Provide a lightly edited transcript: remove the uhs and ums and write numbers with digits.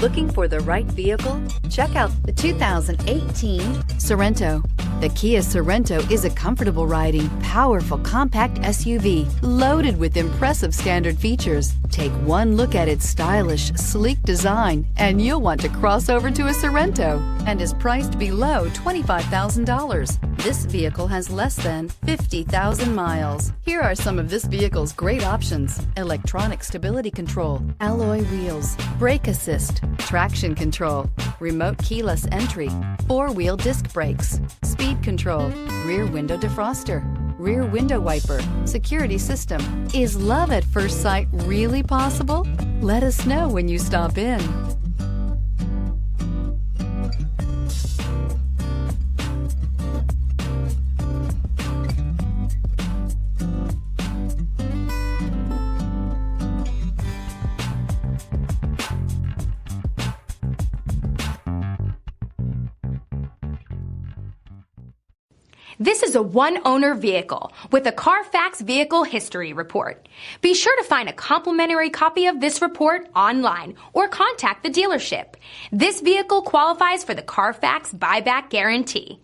Looking for the right vehicle? Check out the 2018 Sorento. The Kia Sorento is a comfortable riding, powerful compact SUV loaded with impressive standard features. Take one look at its stylish, sleek design and you'll want to cross over to a Sorento, and is priced below $25,000. This vehicle has less than 50,000 miles. Here are some of this vehicle's great options: electronic stability control, alloy wheels, brake assist, traction control, remote keyless entry, four-wheel disc brakes, speed control, rear window defroster, rear window wiper, security system. Is love at first sight really possible? Let us know when you stop in. This is a one-owner vehicle with a Carfax Vehicle History Report. Be sure to find a complimentary copy of this report online or contact the dealership. This vehicle qualifies for the Carfax Buyback Guarantee.